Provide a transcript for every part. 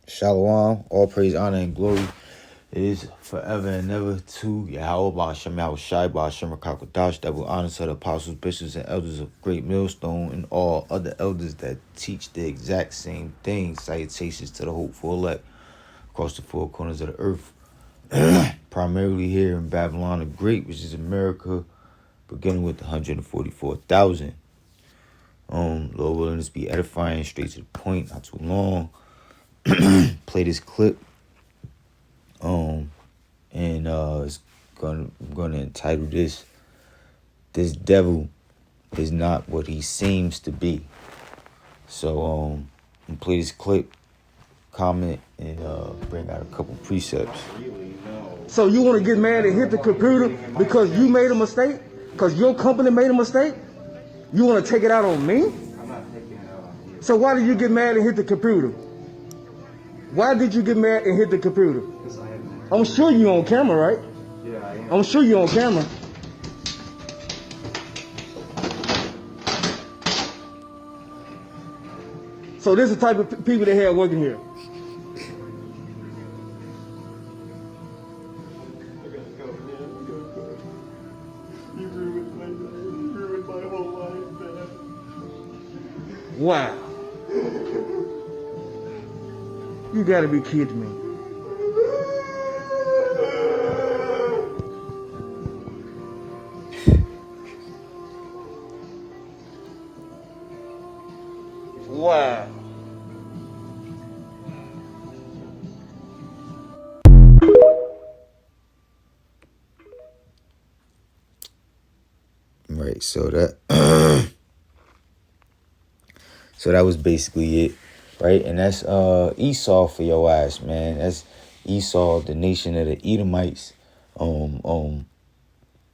Shalom, all praise, honor, and glory is forever and ever to Yahweh Ba'ashem, Yahweh Shai Ba'ashem, Rakakadash, that will honor to the apostles, bishops, and elders of Great Millstone, and all other elders that teach the exact same thing. Salutations to the hopeful elect across the four corners of the earth, primarily here in Babylon the Great, which is America, beginning with the 144,000. Lord willing, this be edifying, straight to the point, not too long. Play this clip. And I'm gonna entitle this devil is not what he seems to be. So I'm gonna play this clip, comment, and bring out a couple precepts. So you want to get mad and hit the computer because you made a mistake? Because your company made a mistake? You want to take it out on me? I'm not taking it out on you. So why did you get mad and hit the computer? Why did you get mad and hit the computer? Because I am. I'm sure you're on camera, right? Yeah, I am. I'm sure you're on camera. So this is the type of people they have working here. You ruined my whole life, man. Wow. You gotta be kidding me. Wow. Right, so that so that was basically it, right? And that's Esau for your ass, man. That's Esau, the nation of the Edomites,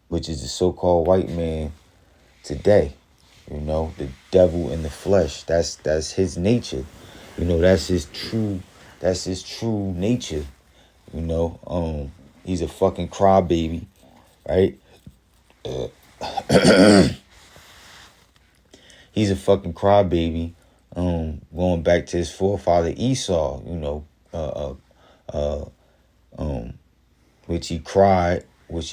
which is the so-called white man today. You know, the devil in the flesh. That's his nature. You know, that's his true nature. You know, he's a fucking crybaby, right? He's a fucking crybaby. Going back to his forefather Esau, you know, which he cried once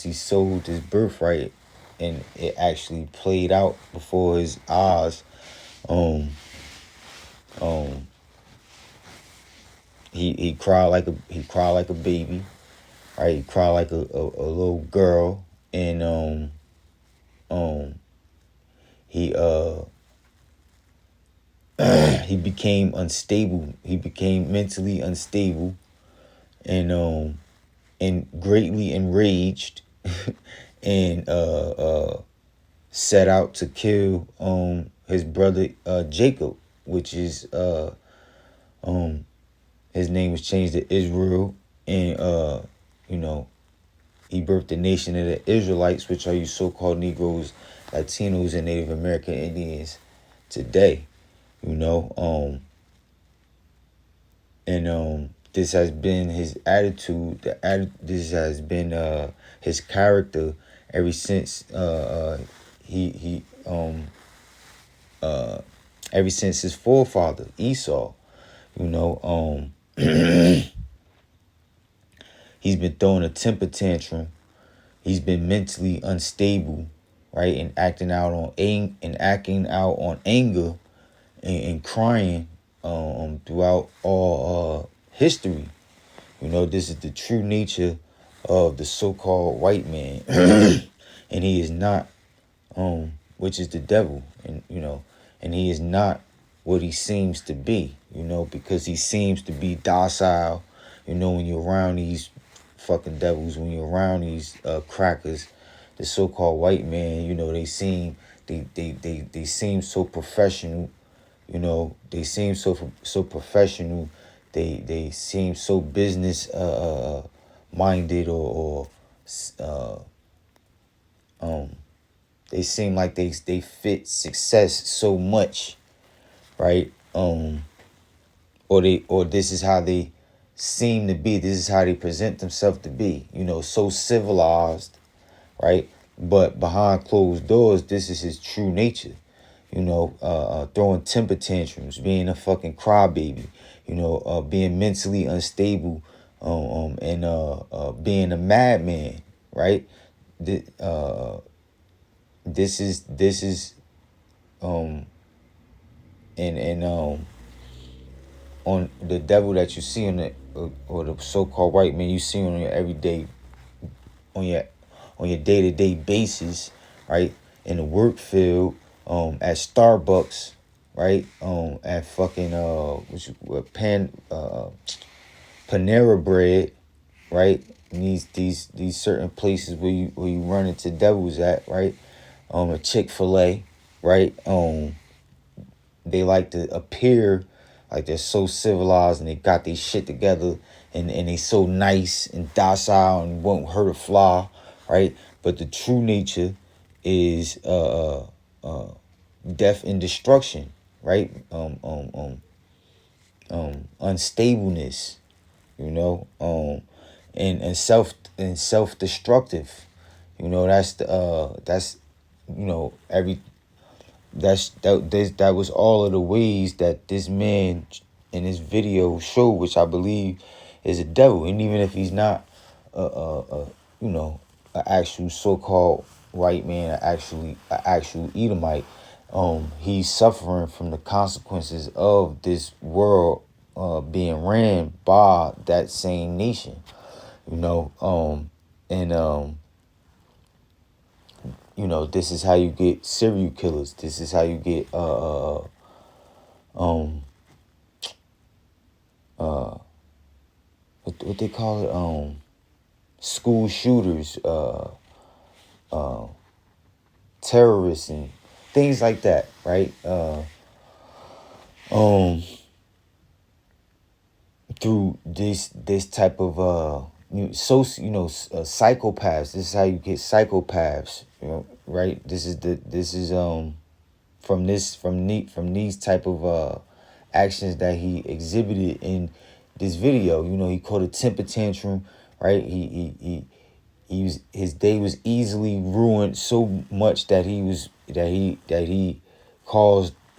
he sold his birthright, and it actually played out before his eyes. He cried like a baby, right? He cried like a little girl, and he he became unstable. He became mentally unstable, and greatly enraged, and set out to kill his brother Jacob, which is his name was changed to Israel, and you know, he birthed the nation of the Israelites, which are you so-called Negroes, Latinos, and Native American Indians today. You know, and this has been his attitude. This has been his character ever since ever since his forefather Esau. You know, he's been throwing a temper tantrum. He's been mentally unstable, right, and acting out on anger, and crying throughout all history. You know, this is the true nature of the so-called white man, and he is not, which is the devil, and you know, and he is not what he seems to be. You know, because he seems to be docile. You know, when you're around these fucking devils, when you're around these crackers, the so-called white man, you know, they seem so professional. You know, they seem so professional. They seem so business minded, or they seem like they fit success so much, right? Or this is how they seem to be. This is how they present themselves to be. You know, so civilized, right? But behind closed doors, this is his true nature. You know, throwing temper tantrums, being a fucking crybaby. being mentally unstable, and being a madman, right? This is and on the devil that you see on the or the so-called white man you see on your everyday on your day-to-day basis, right? In the work field, at Starbucks, right? At fucking Panera Bread, right? And these certain places where you run into devils at, right? A Chick-fil-A, right? They like to appear like they're so civilized and they got their shit together, and they so nice and docile and won't hurt a fly, right? But the true nature is death and destruction, right? Unstableness, and self destructive. That's the that's every that was all of the ways that this man in this video showed, which I believe is a devil. And even if he's not an actual so-called white man, an actual Edomite, he's suffering from the consequences of this world being ran by that same nation. And this is how you get serial killers. This is how you get what they call it, school shooters, terrorists, and things like that, right? Through this type of psychopaths. This is how you get psychopaths, right? This is from these type of actions that he exhibited in this video. He called a temper tantrum, right? His day was easily ruined so much that he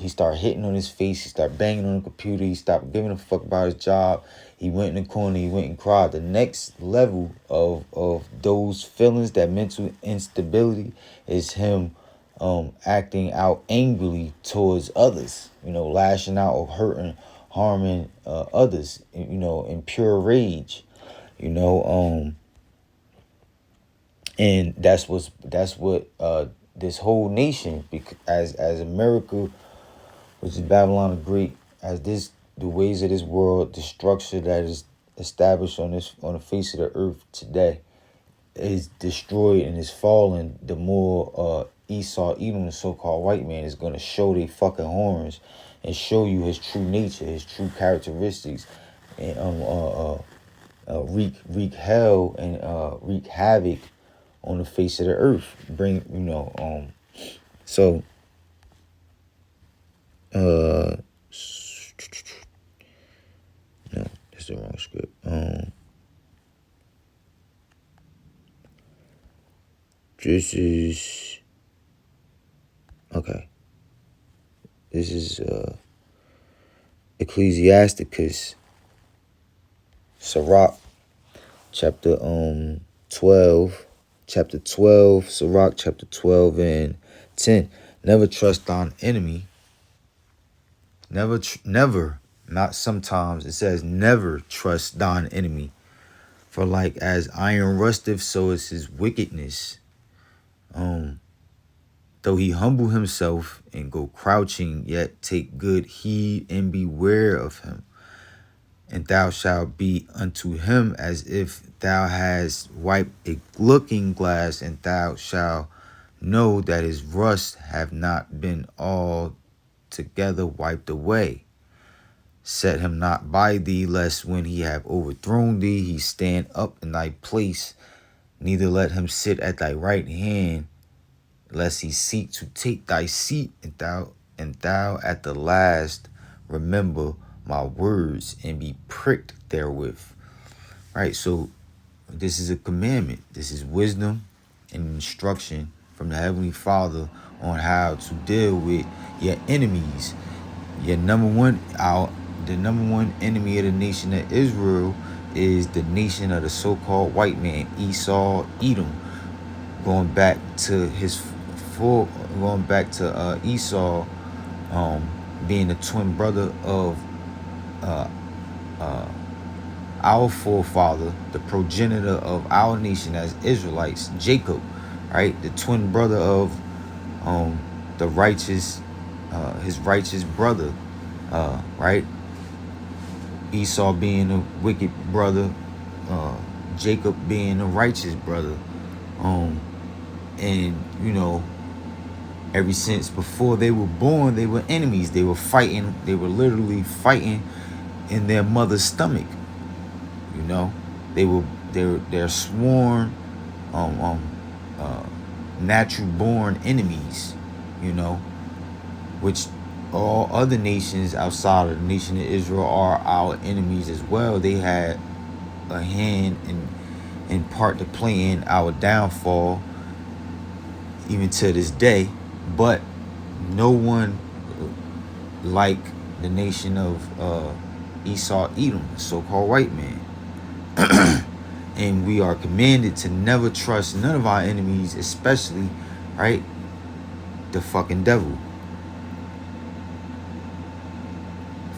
started hitting on his face. He started banging on the computer. He stopped giving a fuck about his job. He went in the corner. He went and cried. The next level of those feelings, that mental instability, is him acting out angrily towards others. Lashing out or hurting, harming others. In pure rage. And that's what this whole nation, as America, which is Babylon the Great, as the ways of this world, the structure that is established on the face of the earth today, is destroyed and is falling. The more Esau, Edom, the so-called white man, is gonna show they fucking horns and show you his true nature, his true characteristics, and wreak hell and wreak havoc on the face of the earth. So no, that's the wrong script. This is okay. This is Ecclesiasticus, Sirach, chapter 12, Sirach chapter 12 and 10. Never trust thine enemy. Never, not sometimes. It says never trust thine enemy. For like as iron rusteth, so is his wickedness. Though he humble himself and go crouching, yet take good heed and beware of him. And thou shalt be unto him as if thou hast wiped a looking glass, and thou shalt know that his rust have not been altogether wiped away. Set him not by thee, lest when he have overthrown thee, he stand up in thy place. Neither let him sit at thy right hand, lest he seek to take thy seat, and thou at the last remember my words and be pricked therewith. Right, so this is a commandment. This is wisdom and instruction from the Heavenly Father on how to deal with your enemies. Your number one, the number one enemy of the nation of Israel is the nation of the so-called white man, Esau, Edom. Going back to Esau, being the twin brother of our forefather, the progenitor of our nation as Israelites, Jacob, right? The twin brother of the righteous, his righteous brother, right? Esau being a wicked brother, Jacob being a righteous brother. And you know, ever since before they were born, they were enemies. They were fighting. They were literally fighting in their mother's stomach. You know, they're sworn, natural born enemies. You know, which all other nations outside of the nation of Israel are our enemies as well. They had a hand in part to play in our downfall, even to this day. But no one like the nation of Esau, Edom, the so-called white man. And we are commanded to never trust none of our enemies, especially, right, the fucking devil.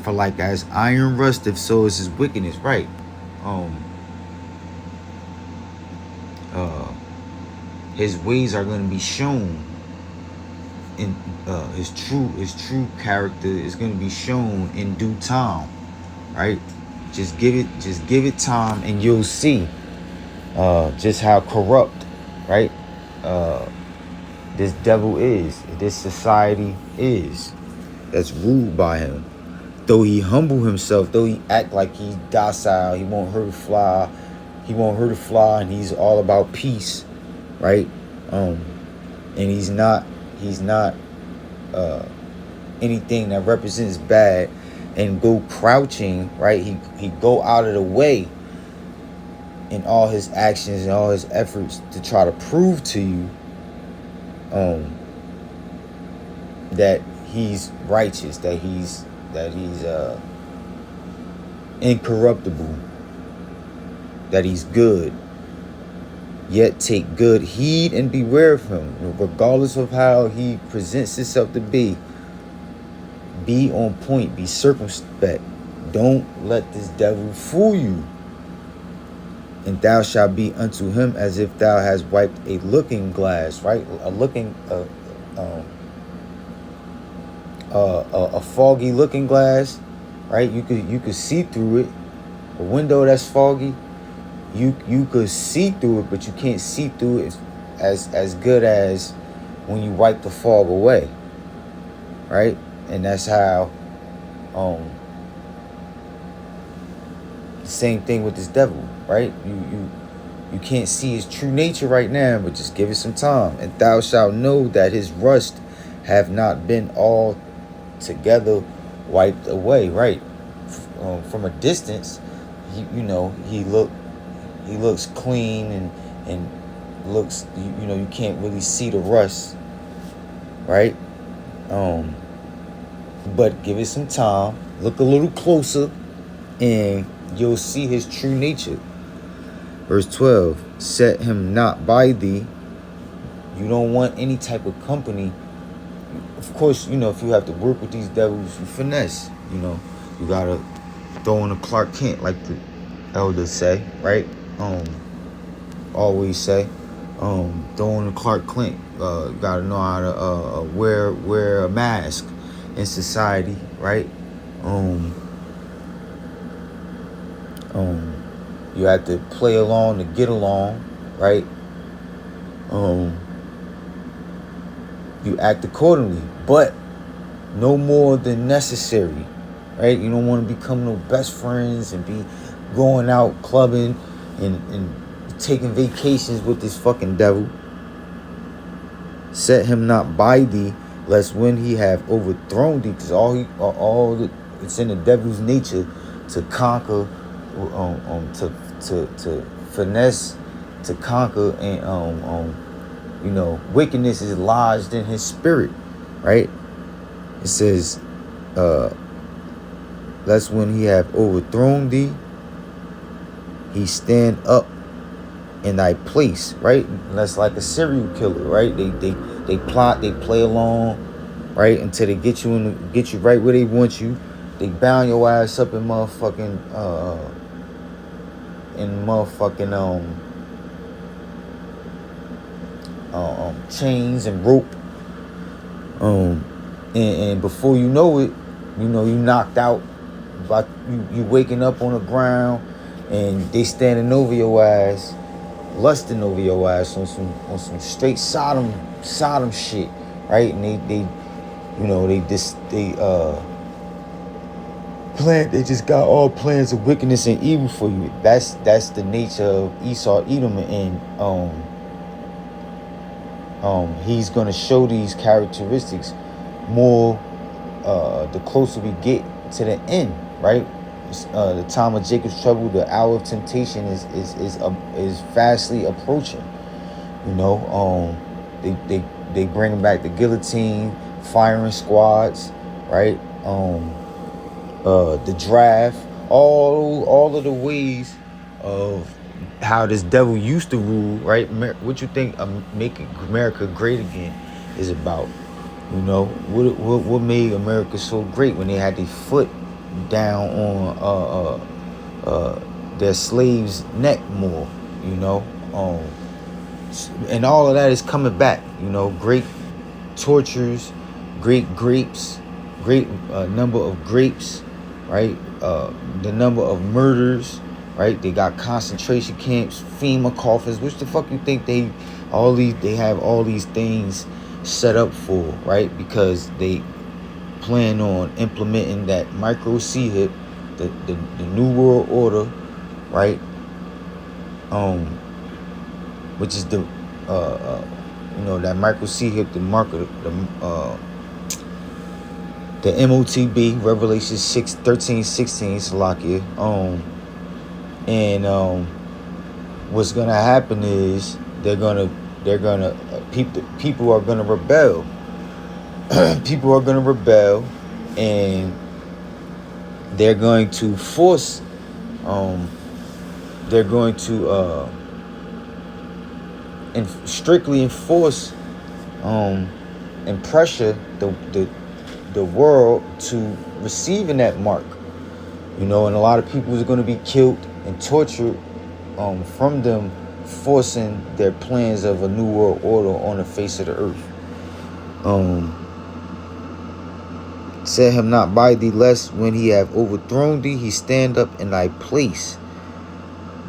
For like as iron rusteth, so is his wickedness, right? His ways are going to be shown, in his true character is going to be shown in due time, right? Just give it time, and you'll see just how corrupt, right, this devil is, this society is, that's ruled by him. Though he humble himself, though he act like he's docile, he won't hurt a fly, and he's all about peace, right? And he's not anything that represents bad, and go crouching, right? He go out of the way in all his actions and all his efforts to try to prove to you that he's righteous, that he's incorruptible, that he's good. Yet take good heed and beware of him, regardless of how he presents himself to be. Be on point, be circumspect. Don't let this devil fool you. And thou shalt be unto him as if thou hast wiped a looking glass, right? A foggy looking glass, right? You could see through it. A window that's foggy, you could see through it, but you can't see through it as good as when you wipe the fog away, right? And that's how the same thing with this devil, right? You can't see his true nature right now, but just give it some time. And thou shalt know that his rust have not been all together wiped away, right? From a distance, he looks clean and looks, you can't really see the rust, right? But give it some time, look a little closer, and you'll see his true nature. Verse 12, set him not by thee. You don't want any type of company. Of course, if you have to work with these devils, you finesse. You gotta throw in a Clark Kent, like the elders say, right? Always say, throw in a Clark Kent. Gotta know how to wear a mask in society, right? You have to play along to get along, right? You act accordingly, but no more than necessary, right? You don't want to become no best friends and be going out clubbing and taking vacations with this fucking devil. Set him not by thee, lest when he have overthrown thee, because it's in the devil's nature to conquer, to finesse, to conquer, and wickedness is lodged in his spirit, right? It says, lest when he have overthrown thee, he stand up in thy place, right? And that's like a serial killer, right? They plot, they play along, right, until they get you get you right where they want you. They bound your ass up in motherfucking chains and rope. And before you know it, you knocked out. But you waking up on the ground, and they standing over your ass, lusting over your ass on some straight Sodom shit, right? And they they just got all plans of wickedness and evil for you. That's the nature of Esau, Edom, and he's gonna show these characteristics more the closer we get to the end, right? The time of Jacob's trouble, the hour of temptation is fastly approaching. They bring back the guillotine, firing squads, right? The draft, all of the ways of how this devil used to rule, right? What you think making America great again is about? What made America so great when they had their foot down on their slaves' neck more, and all of that is coming back. Great tortures, great grapes, great number of grapes, right? The number of murders, right? They got concentration camps, FEMA coffins. Which the fuck you think they have all these things set up for, right? Because they plan on implementing that micro CHIP, the New World Order, right? Which is the that micro CHIP, the MOTB, Revelation 6:13-16, Salakia. What's gonna happen is people are gonna rebel. People are gonna rebel, and they're going to force. They're going to strictly enforce and pressure the world to receiving that mark. And a lot of people are going to be killed and tortured from them forcing their plans of a new world order on the face of the earth. Set him not by thee, lest when he have overthrown thee, he stand up in thy place.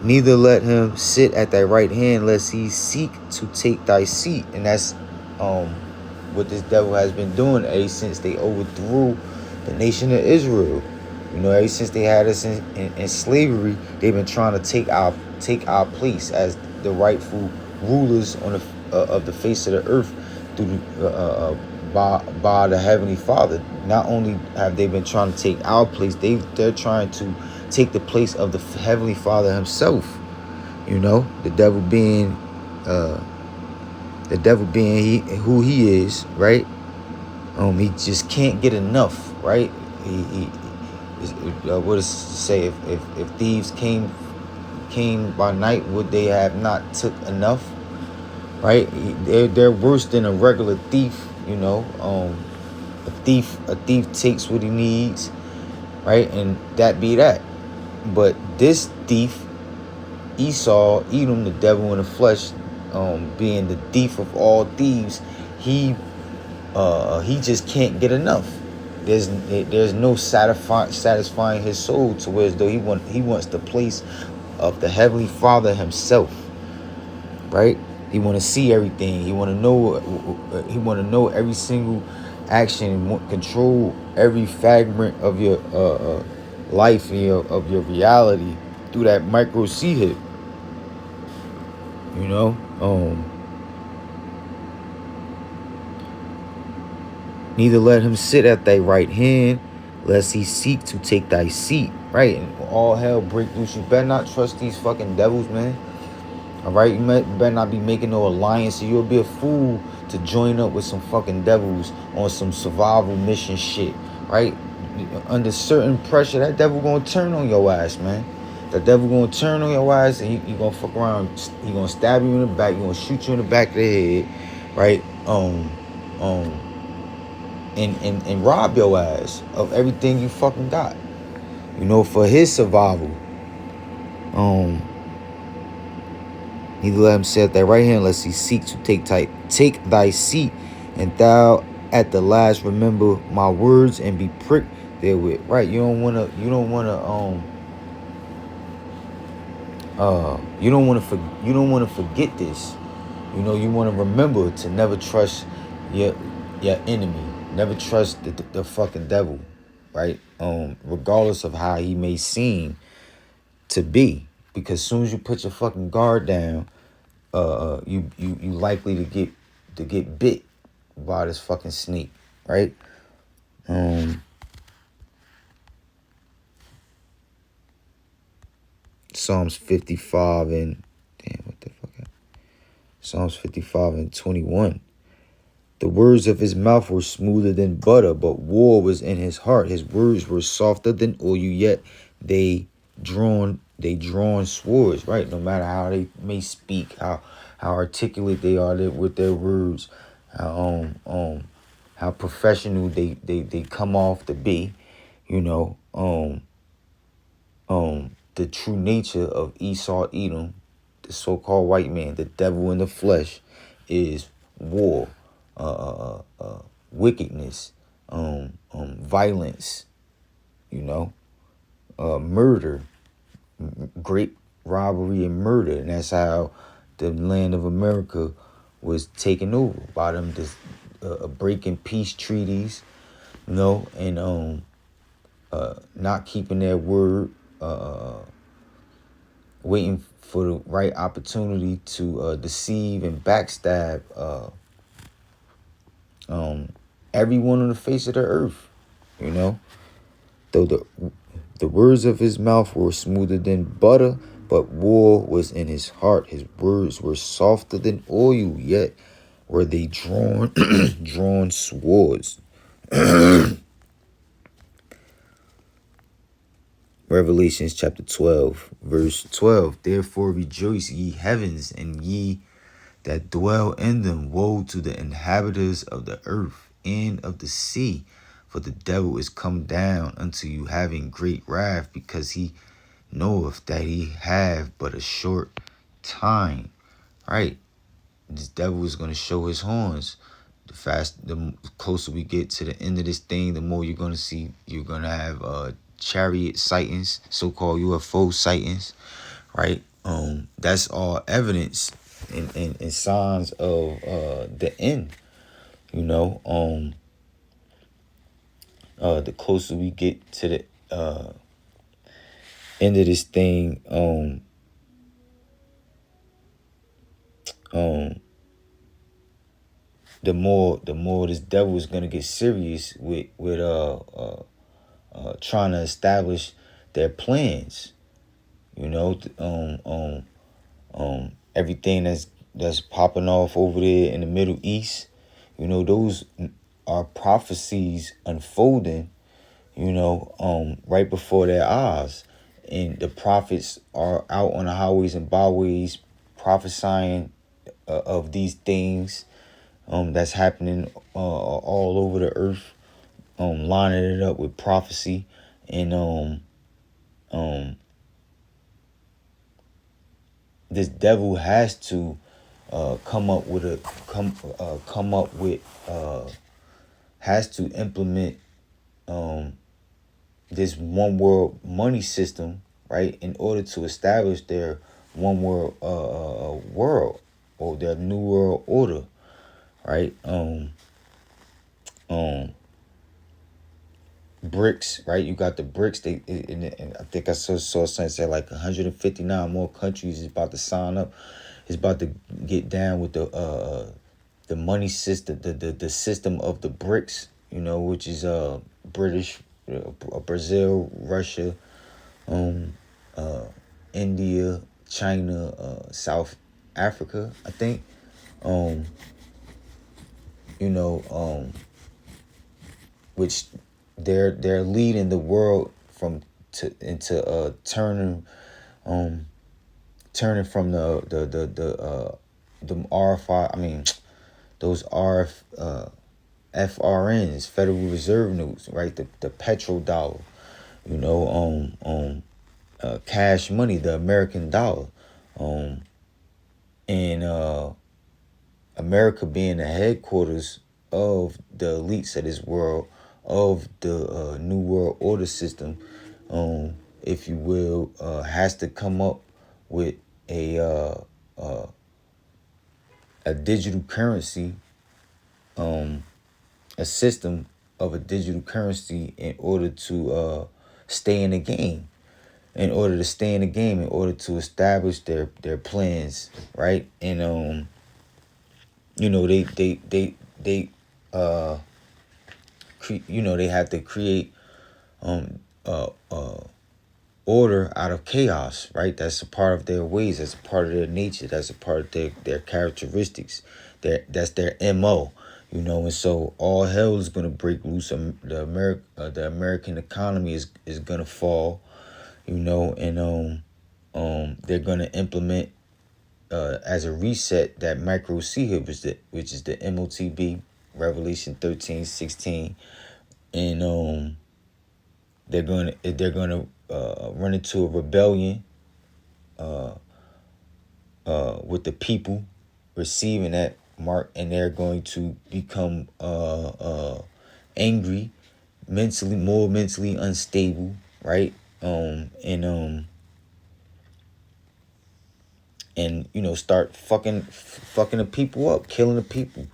Neither let him sit at thy right hand, lest he seek to take thy seat. And that's what this devil has been doing ever since they overthrew the nation of Israel. Ever since they had us in slavery, they've been trying to take our place as the rightful rulers of the face of the earth through by the Heavenly Father. Not only have they been trying to take our place, they're trying to take the place of the Heavenly Father himself. The devil being who he is, right? He just can't get enough, right? What does it say? If thieves came by night, would they have not took enough? Right? They're worse than a regular thief. A thief takes what he needs, right? And that be that. But this thief, Esau, Edom, the devil in the flesh, being the thief of all thieves, he just can't get enough. There's no satisfying his soul to where as though he wants the place of the Heavenly Father himself, right? He want to see everything. He want to know every single action, control every fragment of your life and of your reality through that micro CHIP. Neither let him sit at thy right hand, lest he seek to take thy seat. Right? And all hell break loose. You better not trust these fucking devils, man. All right? You better not be making no alliance. You'll be a fool to join up with some fucking devils on some survival mission shit. Right? under certain pressure, that devil gonna turn on your ass, man. The devil gonna turn on your ass, and he gonna fuck around. He gonna stab you in the back. He gonna shoot you in the back of the head, right? Um, and rob your ass of everything you fucking got. You know, for his survival. He let him sit at thy right hand, lest he seek to take thy seat, and thou at the last remember my words and be pricked therewith. Right? You don't wanna forget this. You know, you wanna remember to never trust your enemy. Never trust the fucking devil, right? Regardless of how he may seem to be. Because as soon as you put your fucking guard down, you likely to get bit by this fucking snake, right? Psalms 55 and Psalms 55 and 21. The words of his mouth were smoother than butter, but war was in his heart. His words were softer than oil, yet they drawn swords, right? No matter how they may speak, how articulate they are with their words, how professional they come off to be, you know, the true nature of Esau Edom, the so-called white man, the devil in the flesh, is war, wickedness, violence, you know, murder, great robbery and murder. And that's how the land of America was taken over by them breaking peace treaties, you know, and not keeping their word, waiting for the right opportunity to deceive and backstab everyone on the face of the earth, you know. Though the words of his mouth were smoother than butter, but war was in his heart. His words were softer than oil, yet were they drawn swords. Revelations chapter 12, verse 12. Therefore rejoice, ye heavens, and ye that dwell in them. Woe to the inhabitants of the earth and of the sea, for the devil is come down unto you, having great wrath, because he knoweth that he have but a short time. Right? This devil is going to show his horns. The closer we get to the end of this thing, the more you're going to see. You're going to have chariot sightings, so-called UFO sightings, right? That's all evidence and signs of the end. You know, the closer we get to the end of this thing, the more this devil is gonna get serious with trying to establish their plans. You know, everything that's popping off over there in the Middle East. You know, those are prophecies unfolding, you know, right before their eyes. And the prophets are out on the highways and byways prophesying of these things that's happening all over the earth, lining it up with prophecy. And this devil has to has to implement this one world money system, right, in order to establish their one world world, or their new world order, right? BRICS, right? You got the BRICS. And I think I saw something say like 159 more countries is about to sign up. It's about to get down with the money system, the system of the BRICS, you know, which is British, Brazil, Russia, India, China, South Africa, I think. You know, which they're leading the world into turning from the RFI, I mean those FRNs, Federal Reserve notes, right? The petrodollar, you know, cash money, the American dollar, and America being the headquarters of the elites of this world, of the New World Order system, if you will, has to come up with a digital currency, a system of a digital currency in order to stay in the game. In order to stay in the game, in order to establish their plans, right? And you know, they have to create order out of chaos, right? That's a part of their ways. That's a part of their nature. That's a part of their characteristics. That's their MO, you know. And so all hell is gonna break loose. The American economy is gonna fall, you know, and they're gonna implement as a reset that micro C-hip, which is the MOTB, Revelation 13:16, and they're gonna run into a rebellion with the people receiving that mark, and they're going to become angry, more mentally unstable, right? And you know, start fucking the people up, killing the people,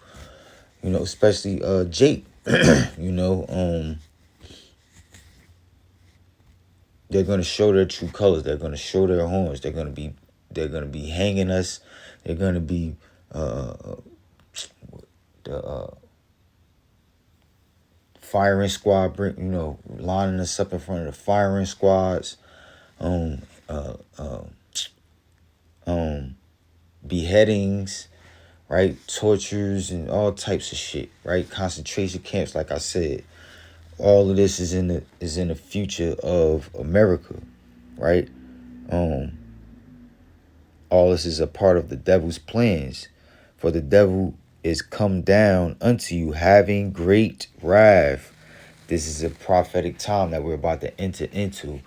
you know, especially Jake. You know, they're gonna show their true colors. They're gonna show their horns. They're gonna be hanging us. They're gonna be the firing squad, you know, lining us up in front of the firing squads. Beheadings, right? Tortures and all types of shit, right? Concentration camps, like I said. All of this is in the future of America, right? All this is a part of the devil's plans. For the devil is come down unto you, having great wrath. This is a prophetic time that we're about to enter into,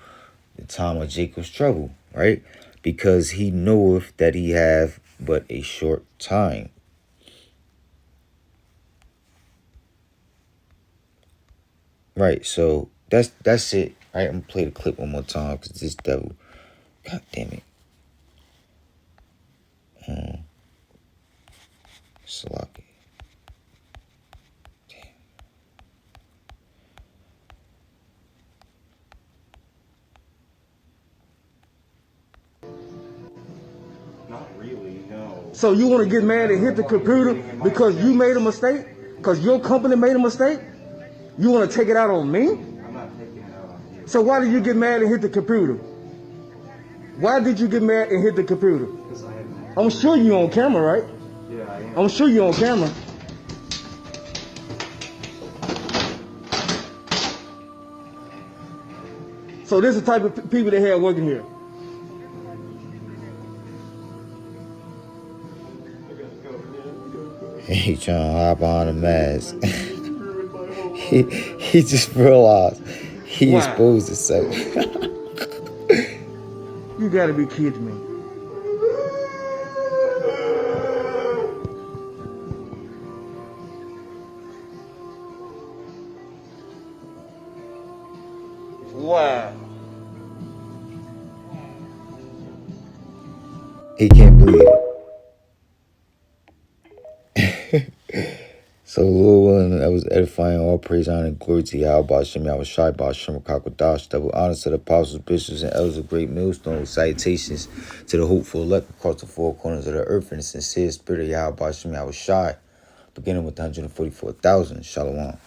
the time of Jacob's trouble, right? Because he knoweth that he have but a short time. Right, so that's it. Right, I'm gonna play the clip one more time because this devil, god damn it. Sloppy. Damn. Not really, no. So you want to get mad and hit the computer because you made a mistake? Because your company made a mistake? You want to take it out on me? I'm not taking it out on you. So why did you get mad and hit the computer? Why did you get mad and hit the computer? Because I am. I'm sure you're on camera, right? Yeah, I am. I'm sure you're on camera. So this is the type of people they have working here. He trying to hide behind a mask. he just realized he Wow. exposed himself. You gotta be kidding me. Wow. He can't believe it. So Lord, that was edifying. All praise, honor, and glory to Yahweh, Bashem, Yahweh Shai, Bashem, Kakwadash. Double honor to the apostles, bishops, and elders of Great Millstone. Salutations to the hopeful elect across the four corners of the earth, and the sincere spirit of Yahweh, Bashem, Yahweh Shai, beginning with the 144,000. Shalom.